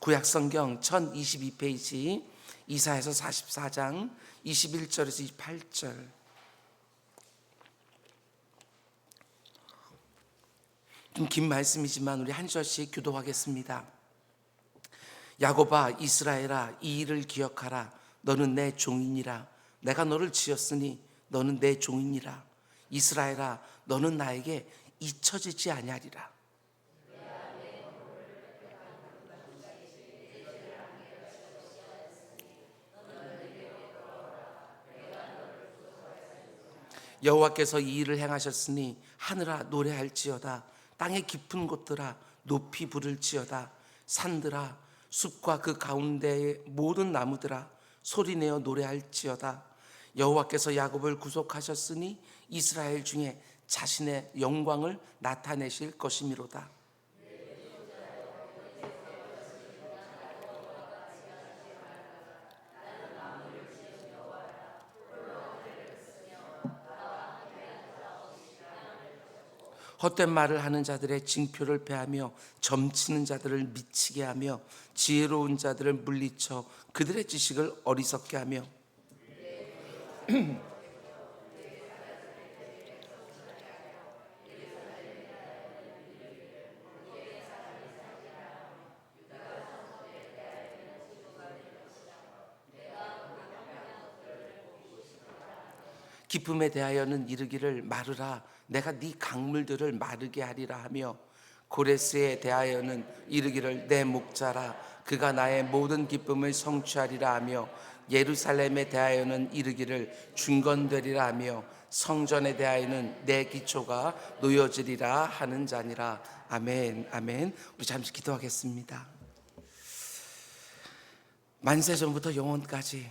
구약성경 1022페이지 이사야서 44장 21절에서 28절. 좀 긴 말씀이지만 우리 한 절씩 교도하겠습니다. 야곱아, 이스라엘아, 이 일을 기억하라. 너는 내 종이니라. 내가 너를 지었으니 너는 내 종이니라. 이스라엘아, 너는 나에게 잊혀지지 아니하리라. 여호와께서 이 일을 행하셨으니 하늘아 노래할지어다. 땅의 깊은 곳들아 높이 부를지어다. 산들아, 숲과 그 가운데의 모든 나무들아 소리내어 노래할지어다. 여호와께서 야곱을 구속하셨으니 이스라엘 중에 자신의 영광을 나타내실 것이미로다. 헛된 말을 하는 자들의 징표를 패하며 점치는 자들을 미치게 하며 지혜로운 자들을 물리쳐 그들의 지식을 어리석게 하며 기쁨에 대하여는 이르기를 마르라. 내가 네 강물들을 마르게 하리라 하며 고레스에 대하여는 이르기를 내 목자라. 그가 나의 모든 기쁨을 성취하리라 하며 예루살렘에 대하여는 이르기를 중건되리라 하며 성전에 대하여는 내 기초가 놓여지리라 하는 자니라. 아멘. 아멘. 우리 잠시 기도하겠습니다. 만세 전부터 영원까지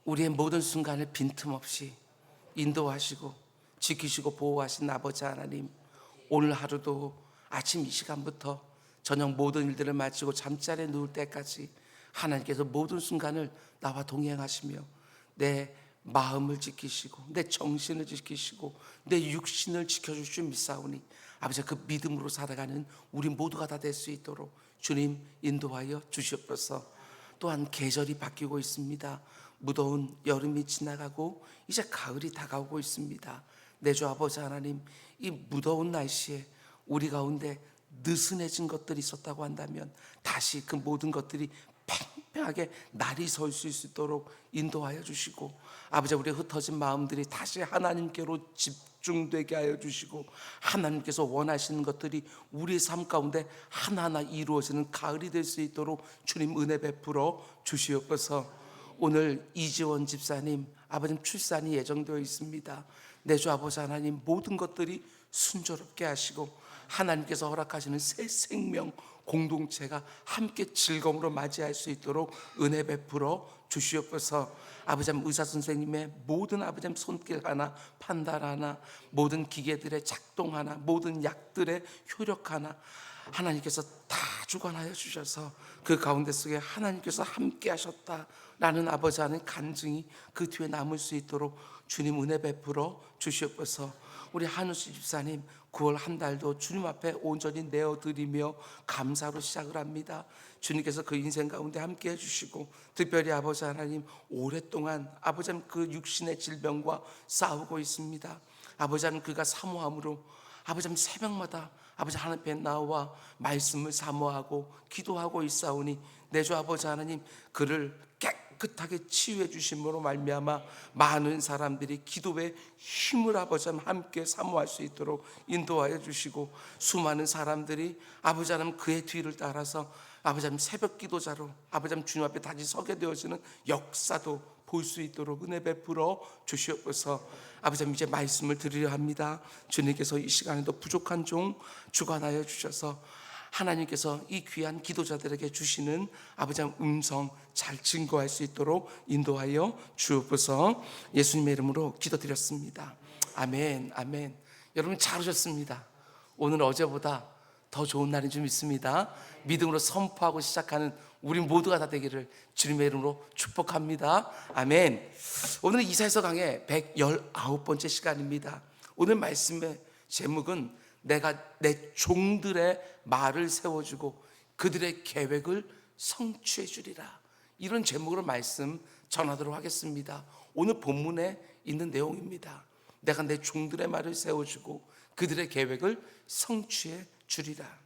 우리의 모든 순간을 빈틈없이 인도하시고 지키시고 보호하신 아버지 하나님, 오늘 하루도 아침 이 시간부터 저녁 모든 일들을 마치고 잠자리에 누울 때까지 하나님께서 모든 순간을 나와 동행하시며 내 마음을 지키시고 내 정신을 지키시고 내 육신을 지켜줄 줄 믿사오니 아버지, 그 믿음으로 살아가는 우리 모두가 다 될 수 있도록 주님 인도하여 주시옵소서. 또한 계절이 바뀌고 있습니다. 무더운 여름이 지나가고 이제 가을이 다가오고 있습니다. 내 주 아버지 하나님, 이 무더운 날씨에 우리 가운데 느슨해진 것들이 있었다고 한다면 다시 그 모든 것들이 팽팽하게 날이 설 수 있도록 인도하여 주시고, 아버지, 우리의 흩어진 마음들이 다시 하나님께로 집중되게 하여 주시고, 하나님께서 원하시는 것들이 우리의 삶 가운데 하나하나 이루어지는 가을이 될 수 있도록 주님 은혜 베풀어 주시옵소서. 오늘 이지원 집사님 아버님 출산이 예정되어 있습니다. 내 주 아버지 하나님, 모든 것들이 순조롭게 하시고 하나님께서 허락하시는 새 생명 공동체가 함께 즐거움으로 맞이할 수 있도록 은혜 베풀어 주시옵소서. 아버지 의사 선생님의 모든 아버지 손길 하나, 판단 하나, 모든 기계들의 작동 하나, 모든 약들의 효력 하나, 하나님께서 다 주관하여 주셔서 그 가운데 속에 하나님께서 함께 하셨다라는 아버지 하는 간증이 그 뒤에 남을 수 있도록 주님 은혜 베풀어 주시옵소서. 우리 한우수 집사님 9월 한 달도 주님 앞에 온전히 내어드리며 감사로 시작을 합니다. 주님께서 그 인생 가운데 함께 해주시고, 특별히 아버지 하나님 오랫동안 아버지 하나님 그 육신의 질병과 싸우고 있습니다. 아버지 하나님 그가 사모함으로 아버지 하나님 새벽마다 아버지 하나님 앞에 나와 말씀을 사모하고 기도하고 있사오니 내 주 아버지 하나님 그를 깨끗하게 치유해 주심으로 말미암아 많은 사람들이 기도의 힘을 아버지 하나님 함께 사모할 수 있도록 인도하여 주시고, 수많은 사람들이 아버지 하나님 그의 뒤를 따라서 아버지 하나님 새벽 기도자로 아버지 하나님 주님 앞에 다시 서게 되어지는 역사도 볼 수 있도록 은혜 베풀어 주시옵소서. 아버지 하나님 이제 말씀을 드리려 합니다. 주님께서 이 시간에도 부족한 종 주관하여 주셔서 하나님께서 이 귀한 기도자들에게 주시는 아버지 하나님 음성 잘 증거할 수 있도록 인도하여 주옵소서. 예수님의 이름으로 기도드렸습니다. 아멘. 아멘. 여러분 잘 오셨습니다. 오늘 어제보다 더 좋은 날인 줄 믿습니다. 믿음으로 선포하고 시작하는 우리 모두가 다 되기를 주님의 이름으로 축복합니다. 아멘. 오늘은 이사야서 강의 119번째 시간입니다. 오늘 말씀의 제목은 내가 내 종들의 말을 세워주고 그들의 계획을 성취해 주리라. 이런 제목으로 말씀 전하도록 하겠습니다. 오늘 본문에 있는 내용입니다. 내가 내 종들의 말을 세워주고 그들의 계획을 성취해 주리라.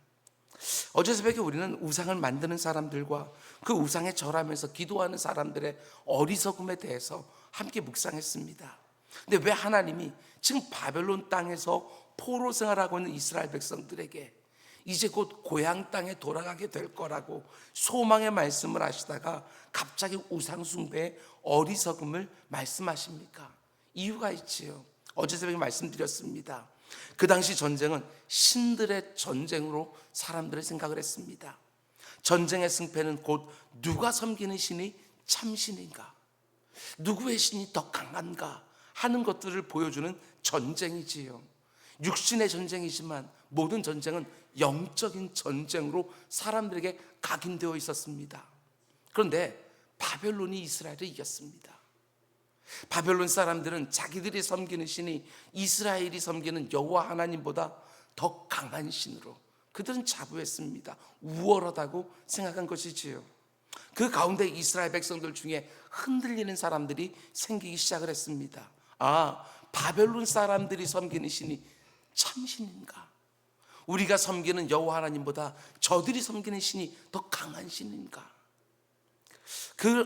어제 새벽에 우리는 우상을 만드는 사람들과 그 우상에 절하면서 기도하는 사람들의 어리석음에 대해서 함께 묵상했습니다. 근데 왜 하나님이 지금 바벨론 땅에서 포로 생활하고 있는 이스라엘 백성들에게 이제 곧 고향 땅에 돌아가게 될 거라고 소망의 말씀을 하시다가 갑자기 우상 숭배의 어리석음을 말씀하십니까? 이유가 있지요. 어제 새벽에 말씀드렸습니다. 그 당시 전쟁은 신들의 전쟁으로 사람들을 생각을 했습니다. 전쟁의 승패는 곧 누가 섬기는 신이 참신인가, 누구의 신이 더 강한가 하는 것들을 보여주는 전쟁이지요. 육신의 전쟁이지만 모든 전쟁은 영적인 전쟁으로 사람들에게 각인되어 있었습니다. 그런데 바벨론이 이스라엘을 이겼습니다. 바벨론 사람들은 자기들이 섬기는 신이 이스라엘이 섬기는 여호와 하나님보다 더 강한 신으로 그들은 자부했습니다. 우월하다고 생각한 것이지요. 그 가운데 이스라엘 백성들 중에 흔들리는 사람들이 생기기 시작을 했습니다. 아, 바벨론 사람들이 섬기는 신이 참신인가? 우리가 섬기는 여호와 하나님보다 저들이 섬기는 신이 더 강한 신인가?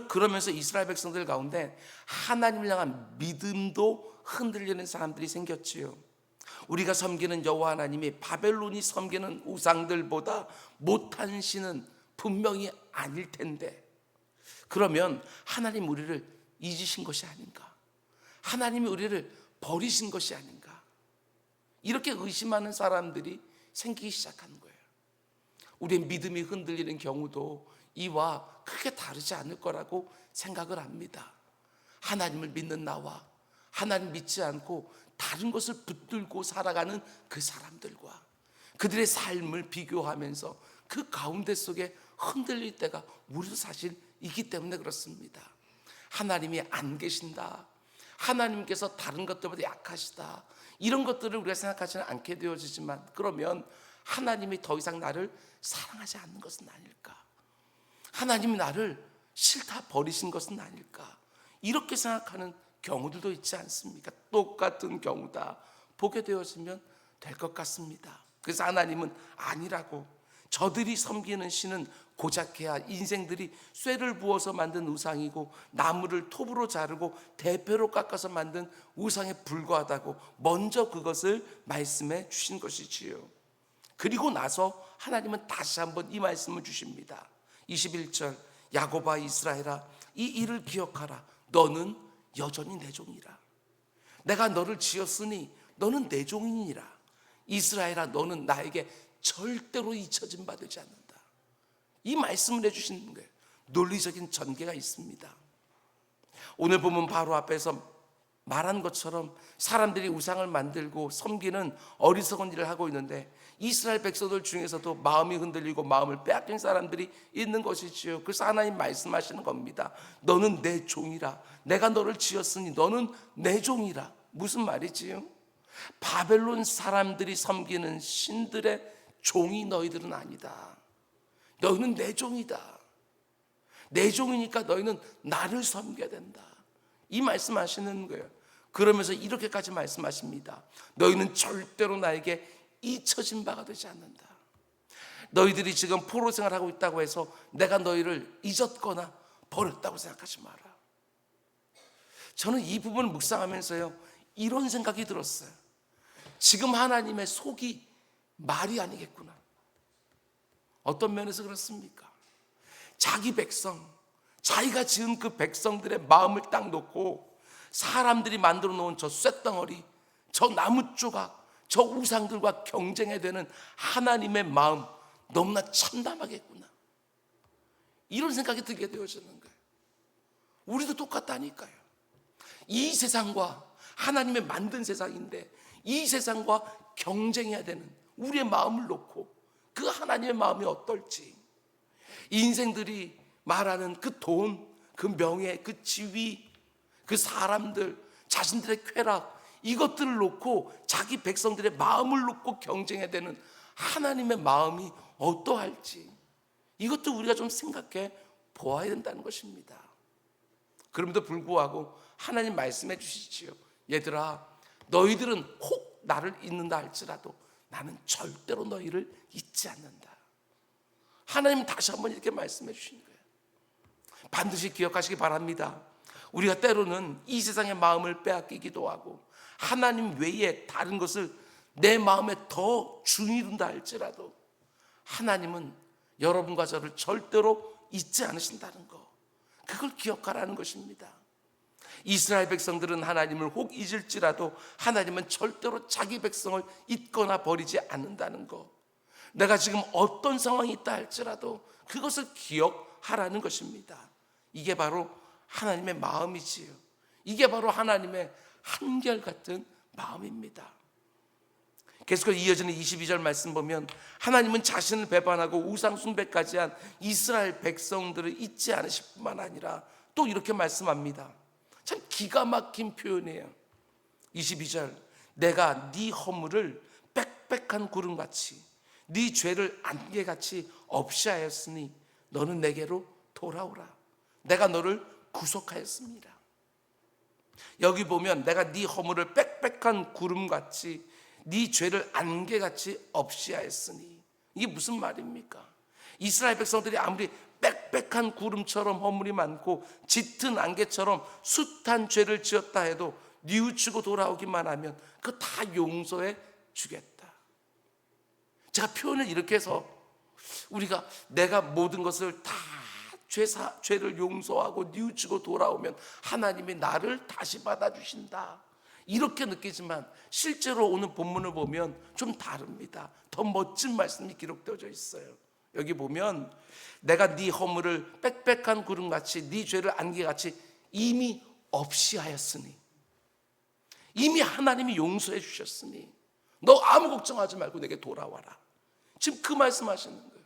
그러면서 이스라엘 백성들 가운데 하나님을 향한 믿음도 흔들리는 사람들이 생겼지요. 우리가 섬기는 여호와 하나님이 바벨론이 섬기는 우상들보다 못한 신은 분명히 아닐 텐데, 그러면 하나님 우리를 잊으신 것이 아닌가? 하나님이 우리를 버리신 것이 아닌가? 이렇게 의심하는 사람들이 생기기 시작한 거예요. 우리의 믿음이 흔들리는 경우도 이와 크게 다르지 않을 거라고 생각을 합니다. 하나님을 믿는 나와 하나님 믿지 않고 다른 것을 붙들고 살아가는 그 사람들과 그들의 삶을 비교하면서 그 가운데 속에 흔들릴 때가 우리도 사실 있기 때문에 그렇습니다. 하나님이 안 계신다, 하나님께서 다른 것들보다 약하시다, 이런 것들을 우리가 생각하지는 않게 되어지지만, 그러면 하나님이 더 이상 나를 사랑하지 않는 것은 아닐까? 하나님이 나를 싫다 버리신 것은 아닐까? 이렇게 생각하는 경우들도 있지 않습니까? 똑같은 경우다 보게 되어지면 될 것 같습니다. 그래서 하나님은 아니라고, 저들이 섬기는 신은 고작해야 인생들이 쇠를 부어서 만든 우상이고 나무를 톱으로 자르고 대패로 깎아서 만든 우상에 불과하다고 먼저 그것을 말씀해 주신 것이지요. 그리고 나서 하나님은 다시 한번 이 말씀을 주십니다. 21절, 야곱아 이스라엘아 이 일을 기억하라. 너는 여전히 내 종이라. 내가 너를 지었으니 너는 내 종이니라. 이스라엘아 너는 나에게 절대로 잊혀진 바 되지 않는다. 이 말씀을 해주시는 거예요. 논리적인 전개가 있습니다. 오늘 보면 바로 앞에서 말한 것처럼 사람들이 우상을 만들고 섬기는 어리석은 일을 하고 있는데 이스라엘 백성들 중에서도 마음이 흔들리고 마음을 빼앗긴 사람들이 있는 것이지요. 그래서 하나님 말씀하시는 겁니다. 너는 내 종이라. 내가 너를 지었으니 너는 내 종이라. 무슨 말이지요? 바벨론 사람들이 섬기는 신들의 종이 너희들은 아니다. 너희는 내 종이다. 내 종이니까 너희는 나를 섬겨야 된다. 이 말씀하시는 거예요. 그러면서 이렇게까지 말씀하십니다. 너희는 절대로 나에게 잊혀진 바가 되지 않는다. 너희들이 지금 포로 생활하고 있다고 해서 내가 너희를 잊었거나 버렸다고 생각하지 마라. 저는 이 부분을 묵상하면서요 이런 생각이 들었어요. 지금 하나님의 속이 말이 아니겠구나. 어떤 면에서 그렇습니까? 자기 백성, 자기가 지은 그 백성들의 마음을 딱 놓고 사람들이 만들어 놓은 저 쇳덩어리, 저 나무 조각, 저 우상들과 경쟁해야 되는 하나님의 마음 너무나 참담하겠구나. 이런 생각이 들게 되어지는 거예요. 우리도 똑같다니까요. 이 세상과 하나님의 만든 세상인데 이 세상과 경쟁해야 되는 우리의 마음을 놓고 그 하나님의 마음이 어떨지, 인생들이 말하는 그 돈, 그 명예, 그 지위, 그 사람들, 자신들의 쾌락, 이것들을 놓고 자기 백성들의 마음을 놓고 경쟁해야 되는 하나님의 마음이 어떠할지, 이것도 우리가 좀 생각해 보아야 된다는 것입니다. 그럼에도 불구하고 하나님 말씀해 주시지요. 얘들아, 너희들은 혹 나를 잊는다 할지라도 나는 절대로 너희를 잊지 않는다. 하나님 다시 한번 이렇게 말씀해 주신 거예요. 반드시 기억하시기 바랍니다. 우리가 때로는 이 세상의 마음을 빼앗기기도 하고 하나님 외에 다른 것을 내 마음에 더 중히 둔다 할지라도 하나님은 여러분과 저를 절대로 잊지 않으신다는 거, 그걸 기억하라는 것입니다. 이스라엘 백성들은 하나님을 혹 잊을지라도 하나님은 절대로 자기 백성을 잊거나 버리지 않는다는 거, 내가 지금 어떤 상황이 있다 할지라도 그것을 기억하라는 것입니다. 이게 바로 하나님의 마음이지요. 이게 바로 하나님의 한결같은 마음입니다. 계속해서 이어지는 22절 말씀 보면 하나님은 자신을 배반하고 우상 숭배까지 한 이스라엘 백성들을 잊지 않으실 뿐만 아니라 또 이렇게 말씀합니다. 참 기가 막힌 표현이에요. 22절, 내가 네 허물을 빽빽한 구름같이 네 죄를 안개같이 없이 하였으니 너는 내게로 돌아오라. 내가 너를 구속하였습니다. 여기 보면 내가 네 허물을 빽빽한 구름같이 네 죄를 안개같이 없이 하였으니, 이게 무슨 말입니까? 이스라엘 백성들이 아무리 빽빽한 구름처럼 허물이 많고 짙은 안개처럼 숱한 죄를 지었다 해도 뉘우치고 돌아오기만 하면 그거 다 용서해 주겠다. 제가 표현을 이렇게 해서 우리가 내가 모든 것을 다 죄를 용서하고 뉘우치고 돌아오면 하나님이 나를 다시 받아주신다, 이렇게 느끼지만 실제로 오늘 본문을 보면 좀 다릅니다. 더 멋진 말씀이 기록되어져 있어요. 여기 보면 내가 네 허물을 빽빽한 구름같이 네 죄를 안개같이 이미 없이 하였으니, 이미 하나님이 용서해 주셨으니 너 아무 걱정하지 말고 내게 돌아와라. 지금 그 말씀하시는 거예요.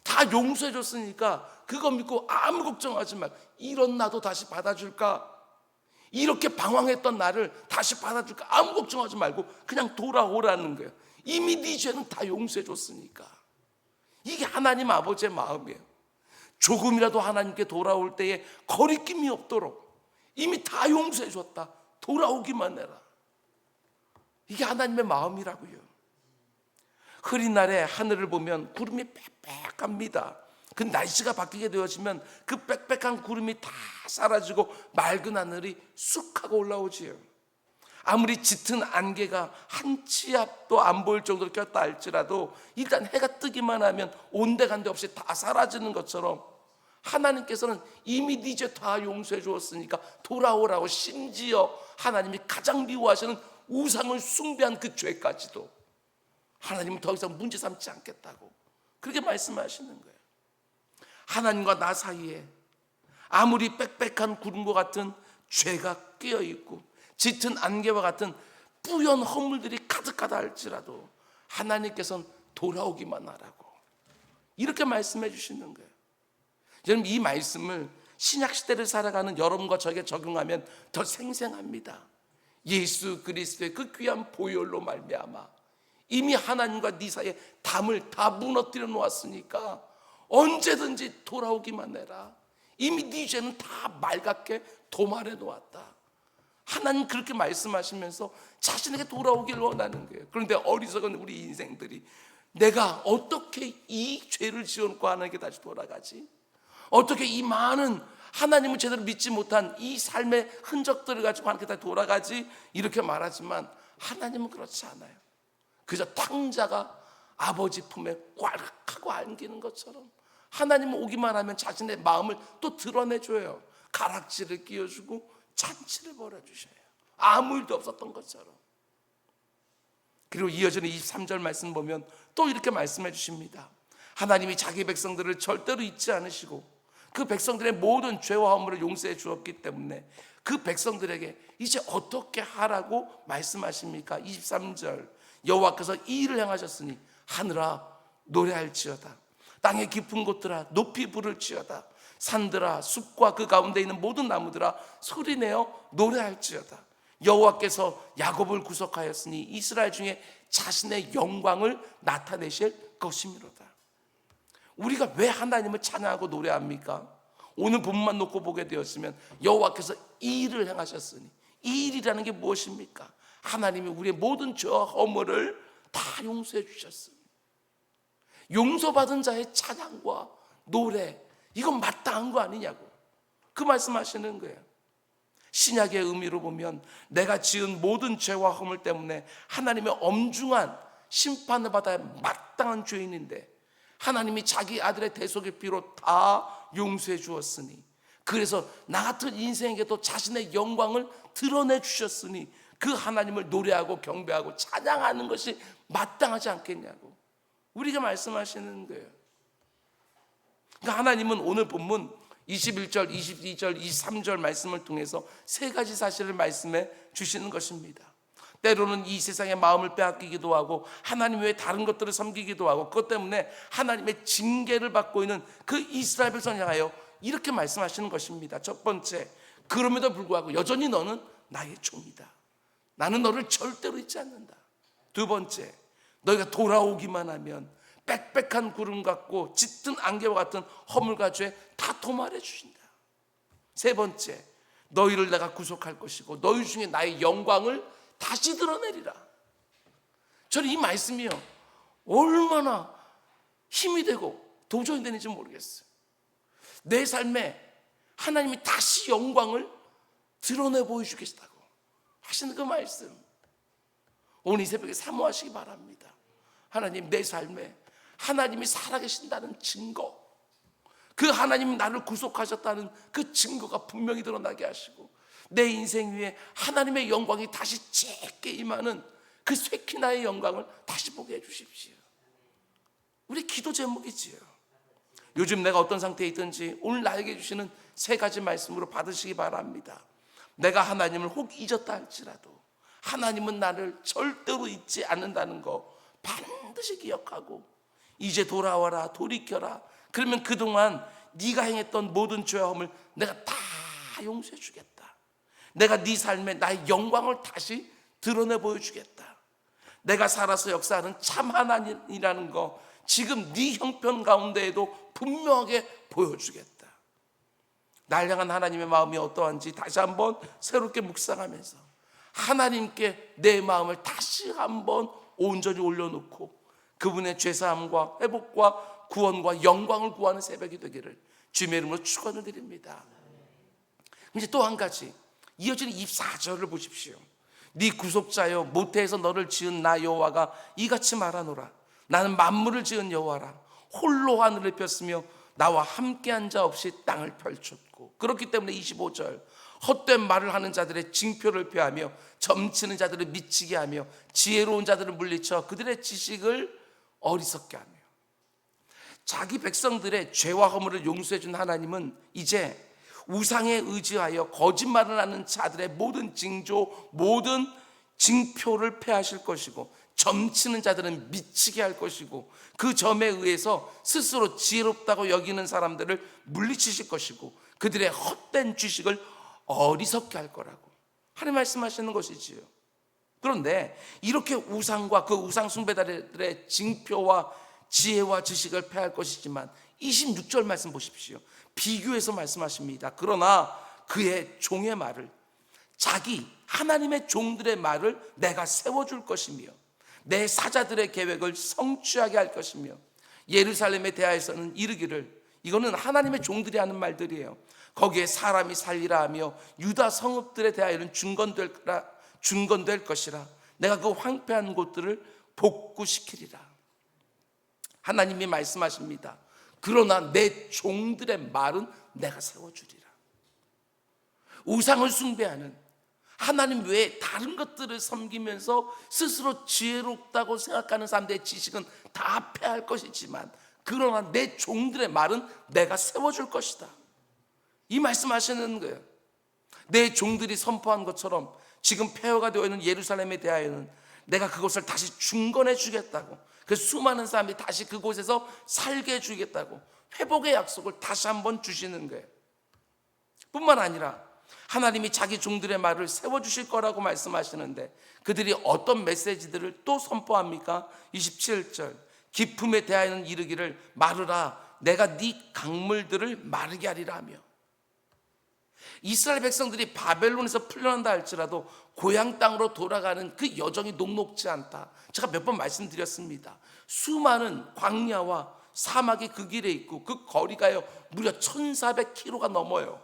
다 용서해 줬으니까 그거 믿고 아무 걱정하지 말고, 이런 나도 다시 받아줄까? 이렇게 방황했던 나를 다시 받아줄까? 아무 걱정하지 말고 그냥 돌아오라는 거예요. 이미 네 죄는 다 용서해 줬으니까. 이게 하나님 아버지의 마음이에요. 조금이라도 하나님께 돌아올 때에 거리낌이 없도록 이미 다 용서해 줬다, 돌아오기만 해라. 이게 하나님의 마음이라고요. 흐린 날에 하늘을 보면 구름이 빽빽합니다. 그 날씨가 바뀌게 되어지면 그 빽빽한 구름이 다 사라지고 맑은 하늘이 쑥 하고 올라오지요. 아무리 짙은 안개가 한 치 앞도 안 보일 정도로 꼈다 할지라도 일단 해가 뜨기만 하면 온데간데 없이 다 사라지는 것처럼 하나님께서는 이미 네 죄 다 용서해 주었으니까 돌아오라고, 심지어 하나님이 가장 미워하시는 우상을 숭배한 그 죄까지도 하나님은 더 이상 문제 삼지 않겠다고 그렇게 말씀하시는 거예요. 하나님과 나 사이에 아무리 빽빽한 구름과 같은 죄가 끼어있고 짙은 안개와 같은 뿌연 허물들이 가득하다 할지라도 하나님께서는 돌아오기만 하라고 이렇게 말씀해 주시는 거예요. 여러분, 이 말씀을 신약시대를 살아가는 여러분과 저에게 적용하면 더 생생합니다. 예수 그리스도의 그 귀한 보혈로 말미암아 이미 하나님과 네 사이에 담을 다 무너뜨려 놓았으니까 언제든지 돌아오기만 해라. 이미 네 죄는 다 맑게 도말해 놓았다. 하나님 그렇게 말씀하시면서 자신에게 돌아오길 원하는 거예요. 그런데 어리석은 우리 인생들이 내가 어떻게 이 죄를 지어놓고 하나님께 다시 돌아가지? 어떻게 이 많은 하나님을 제대로 믿지 못한 이 삶의 흔적들을 가지고 하나님께 다시 돌아가지? 이렇게 말하지만 하나님은 그렇지 않아요. 그저 탕자가 아버지 품에 꽉 하고 안기는 것처럼 하나님은 오기만 하면 자신의 마음을 또 드러내줘요. 가락지를 끼워주고 잔치를 벌여주셔요. 아무 일도 없었던 것처럼. 그리고 이어지는 23절 말씀 보면 또 이렇게 말씀해 주십니다. 하나님이 자기 백성들을 절대로 잊지 않으시고 그 백성들의 모든 죄와 허물을 용서해 주었기 때문에 그 백성들에게 이제 어떻게 하라고 말씀하십니까? 23절, 여호와께서 이 일을 행하셨으니 하늘아 노래할지어다, 땅의 깊은 곳들아 높이 부를지어다, 산들아 숲과 그 가운데 있는 모든 나무들아 소리내어 노래할지어다. 여호와께서 야곱을 구속하였으니 이스라엘 중에 자신의 영광을 나타내실 것이미로다. 우리가 왜 하나님을 찬양하고 노래합니까? 오늘 본문만 놓고 보게 되었으면 여호와께서 이 일을 행하셨으니, 이 일이라는 게 무엇입니까? 하나님이 우리의 모든 죄와 허물을 다 용서해 주셨으니, 용서받은 자의 찬양과 노래, 이건 마땅한 거 아니냐고 그 말씀하시는 거예요. 신약의 의미로 보면 내가 지은 모든 죄와 허물 때문에 하나님의 엄중한 심판을 받아야 마땅한 죄인인데 하나님이 자기 아들의 대속의 피로 다 용서해 주었으니, 그래서 나 같은 인생에게도 자신의 영광을 드러내 주셨으니 그 하나님을 노래하고 경배하고 찬양하는 것이 마땅하지 않겠냐고 우리가 말씀하시는 거예요. 그러니까 하나님은 오늘 본문 21절, 22절, 23절 말씀을 통해서 세 가지 사실을 말씀해 주시는 것입니다. 때로는 이 세상의 마음을 빼앗기기도 하고 하나님 외에 다른 것들을 섬기기도 하고, 그것 때문에 하나님의 징계를 받고 있는 그 이스라엘 백성을 향하여 이렇게 말씀하시는 것입니다. 첫 번째, 그럼에도 불구하고 여전히 너는 나의 종이다. 나는 너를 절대로 잊지 않는다. 두 번째, 너희가 돌아오기만 하면 빽빽한 구름 같고 짙은 안개와 같은 허물과 죄 다 도말해 주신다. 세 번째, 너희를 내가 구속할 것이고 너희 중에 나의 영광을 다시 드러내리라. 저는 이 말씀이요 얼마나 힘이 되고 도전이 되는지 모르겠어요. 내 삶에 하나님이 다시 영광을 드러내 보여주겠다고 하시는 그 말씀, 오늘 이 새벽에 사모하시기 바랍니다. 하나님, 내 삶에 하나님이 살아계신다는 증거, 그 하나님이 나를 구속하셨다는 그 증거가 분명히 드러나게 하시고, 내 인생 위에 하나님의 영광이 다시 짙게 임하는 그 쇠키나의 영광을 다시 보게 해주십시오. 우리 기도 제목이지요. 요즘 내가 어떤 상태에 있든지 오늘 나에게 주시는 세 가지 말씀으로 받으시기 바랍니다. 내가 하나님을 혹 잊었다 할지라도 하나님은 나를 절대로 잊지 않는다는 거 반드시 기억하고, 이제 돌아와라, 돌이켜라. 그러면 그동안 네가 행했던 모든 죄와 허물 내가 다 용서해 주겠다. 내가 네 삶에 나의 영광을 다시 드러내 보여주겠다. 내가 살아서 역사하는 참 하나님이라는 거 지금 네 형편 가운데에도 분명하게 보여주겠다. 날 향한 하나님의 마음이 어떠한지 다시 한번 새롭게 묵상하면서 하나님께 내 마음을 다시 한번 온전히 올려놓고 그분의 죄사함과 회복과 구원과 영광을 구하는 새벽이 되기를 주님의 이름으로 축원을 드립니다. 이제 또 한 가지, 이어지는 24절을 보십시오. 네 구속자여, 모태에서 너를 지은 나 여호와가 이같이 말하노라. 나는 만물을 지은 여호와라. 홀로 하늘을 폈으며 나와 함께한 자 없이 땅을 펼쳤고. 그렇기 때문에 25절, 헛된 말을 하는 자들의 징표를 폐하며 점치는 자들을 미치게 하며 지혜로운 자들을 물리쳐 그들의 지식을 어리석게 하며. 자기 백성들의 죄와 허물을 용서해 준 하나님은 이제 우상에 의지하여 거짓말을 하는 자들의 모든 징조, 모든 징표를 폐하실 것이고, 점치는 자들은 미치게 할 것이고, 그 점에 의해서 스스로 지혜롭다고 여기는 사람들을 물리치실 것이고, 그들의 헛된 지식을 어리석게 할 거라고 하나님 말씀하시는 것이지요. 그런데 이렇게 우상과 그 우상 숭배자들의 징표와 지혜와 지식을 폐할 것이지만 26절 말씀 보십시오. 비교해서 말씀하십니다. 그러나 그의 종의 말을, 자기 하나님의 종들의 말을 내가 세워줄 것이며 내 사자들의 계획을 성취하게 할 것이며, 예루살렘에 대하여서는 이르기를, 이거는 하나님의 종들이 하는 말들이에요. 거기에 사람이 살리라 하며 유다 성읍들에 대하여는 중건될 것이라. 내가 그 황폐한 곳들을 복구시키리라. 하나님이 말씀하십니다. 그러나 내 종들의 말은 내가 세워주리라. 우상을 숭배하는, 하나님 외에 다른 것들을 섬기면서 스스로 지혜롭다고 생각하는 사람들의 지식은 다 폐할 것이지만, 그러나 내 종들의 말은 내가 세워줄 것이다. 이 말씀하시는 거예요. 내 종들이 선포한 것처럼 지금 폐허가 되어 있는 예루살렘에 대하여는 내가 그것을 다시 중건해 주겠다고, 그 수많은 사람이 다시 그곳에서 살게 해주겠다고 회복의 약속을 다시 한번 주시는 거예요. 뿐만 아니라 하나님이 자기 종들의 말을 세워주실 거라고 말씀하시는데, 그들이 어떤 메시지들을 또 선포합니까? 27절, 기품에 대하여는 이르기를 마르라 내가 네 강물들을 마르게 하리라 하며. 이스라엘 백성들이 바벨론에서 풀려난다 할지라도 고향 땅으로 돌아가는 그 여정이 녹록지 않다. 제가 몇 번 말씀드렸습니다. 수많은 광야와 사막이 그 길에 있고 그 거리가요 무려 1400km가 넘어요.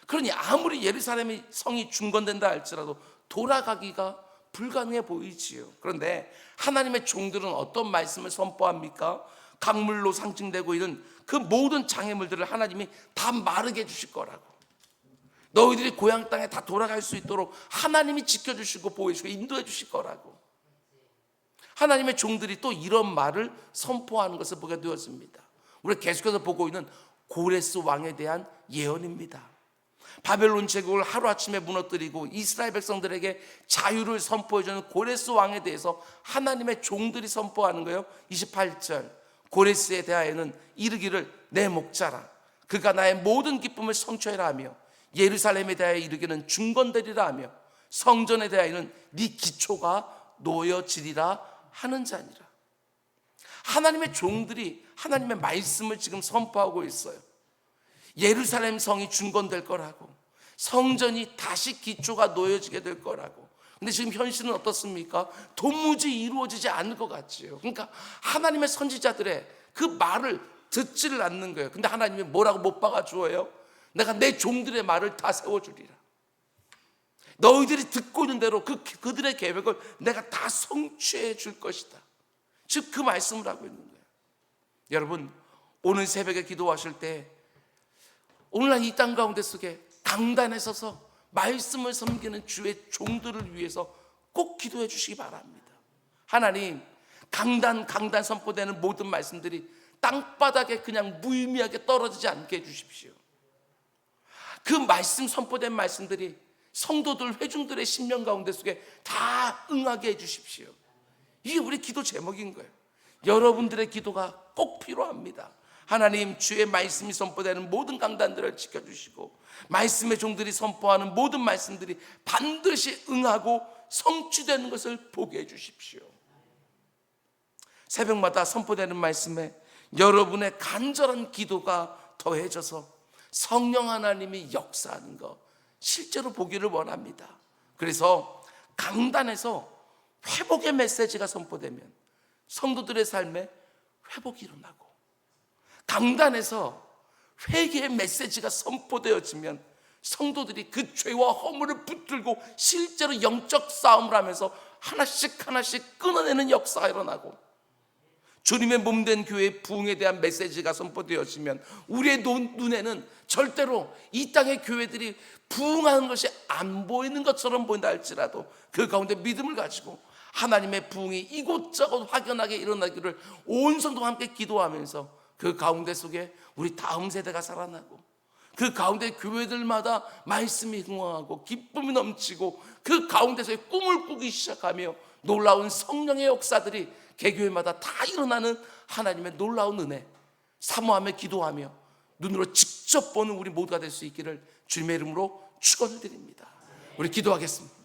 그러니 아무리 예루살렘의 성이 중건된다 할지라도 돌아가기가 불가능해 보이지요. 그런데 하나님의 종들은 어떤 말씀을 선포합니까? 강물로 상징되고 있는 그 모든 장애물들을 하나님이 다 마르게 해주실 거라고. 너희들이 고향 땅에 다 돌아갈 수 있도록 하나님이 지켜주시고 보호해주시고 인도해 주실 거라고. 하나님의 종들이 또 이런 말을 선포하는 것을 보게 되었습니다. 우리가 계속해서 보고 있는 고레스 왕에 대한 예언입니다. 바벨론 제국을 하루아침에 무너뜨리고 이스라엘 백성들에게 자유를 선포해주는 고레스 왕에 대해서 하나님의 종들이 선포하는 거예요. 28절 고레스에 대하여는 이르기를 내 목자라 그가 나의 모든 기쁨을 성취하라 하며 예루살렘에 대하여 이르기는 중건되리라 하며 성전에 대하여는 네 기초가 놓여지리라 하는 자니라. 하나님의 종들이 하나님의 말씀을 지금 선포하고 있어요. 예루살렘 성이 중건될 거라고, 성전이 다시 기초가 놓여지게 될 거라고. 근데 지금 현실은 어떻습니까? 도무지 이루어지지 않을 것 같지요. 그러니까 하나님의 선지자들의 그 말을 듣지를 않는 거예요. 근데 하나님이 뭐라고 못 박아주어요? 내가 내 종들의 말을 다 세워주리라. 너희들이 듣고 있는 대로 그들의 계획을 내가 다 성취해 줄 것이다. 즉 그 말씀을 하고 있는 거예요. 여러분, 오늘 새벽에 기도하실 때 오늘날 이 땅 가운데 속에 강단에 서서 말씀을 섬기는 주의 종들을 위해서 꼭 기도해 주시기 바랍니다. 하나님, 강단 선포되는 모든 말씀들이 땅바닥에 그냥 무의미하게 떨어지지 않게 해주십시오. 그 말씀 선포된 말씀들이 성도들 회중들의 심령 가운데 속에 다 응하게 해주십시오. 이게 우리 기도 제목인 거예요. 여러분들의 기도가 꼭 필요합니다. 하나님, 주의 말씀이 선포되는 모든 강단들을 지켜주시고 말씀의 종들이 선포하는 모든 말씀들이 반드시 응하고 성취되는 것을 보게 해주십시오. 새벽마다 선포되는 말씀에 여러분의 간절한 기도가 더해져서 성령 하나님이 역사하는 것 실제로 보기를 원합니다. 그래서 강단에서 회복의 메시지가 선포되면 성도들의 삶에 회복이 일어나고, 강단에서 회개의 메시지가 선포되어지면 성도들이 그 죄와 허물을 붙들고 실제로 영적 싸움을 하면서 하나씩 끊어내는 역사가 일어나고, 주님의 몸된 교회의 부흥에 대한 메시지가 선포되어지면 우리의 눈에는 절대로 이 땅의 교회들이 부흥하는 것이 안 보이는 것처럼 보인다 할지라도 그 가운데 믿음을 가지고 하나님의 부흥이 이곳저곳 확연하게 일어나기를 온 성도가 함께 기도하면서 그 가운데 속에 우리 다음 세대가 살아나고, 그 가운데 교회들마다 말씀이 흥황하고 기쁨이 넘치고 그 가운데서의 꿈을 꾸기 시작하며 놀라운 성령의 역사들이 개교회마다 다 일어나는 하나님의 놀라운 은혜 사모하며 기도하며 눈으로 직접 보는 우리 모두가 될 수 있기를 주님의 이름으로 축원을 드립니다. 우리 기도하겠습니다.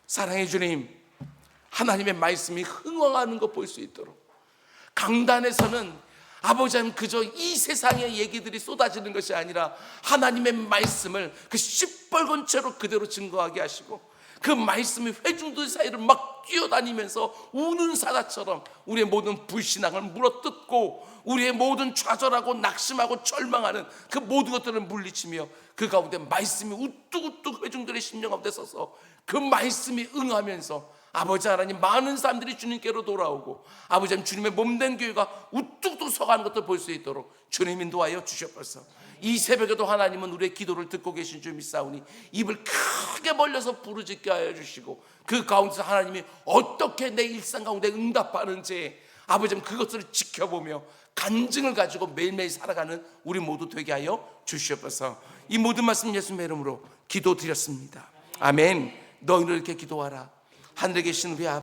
사랑의 주님, 하나님의 말씀이 흥황하는 것 볼 수 있도록 강단에서는 아버지 하나님 그저 이 세상의 얘기들이 쏟아지는 것이 아니라 하나님의 말씀을 그 시뻘건 채로 그대로 증거하게 하시고 그 말씀이 회중들 사이를 막 뛰어다니면서 우는 사자처럼 우리의 모든 불신앙을 물어뜯고 우리의 모든 좌절하고 낙심하고 절망하는 그 모든 것들을 물리치며 그 가운데 말씀이 우뚝우뚝 회중들의 심령 가운데 서서 그 말씀이 응하면서 아버지 하나님 많은 사람들이 주님께로 돌아오고 아버지 하나님 주님의 몸된 교회가 우뚝뚝 서가는 것을 볼 수 있도록 주님 인도하여 주시옵소서. 이 새벽에도 하나님은 우리의 기도를 듣고 계신 줄 믿사오니 입을 크게 벌려서 부르짖게 하여 주시고 그 가운데서 하나님이 어떻게 내 일상 가운데 응답하는지 아버지 그것을 지켜보며 간증을 가지고 매일매일 살아가는 우리 모두 되게 하여 주시옵소서. 이 모든 말씀 예수님의 이름으로 기도드렸습니다. 아멘. 너희는 이렇게 기도하라. 하늘에 계신 우리 아버지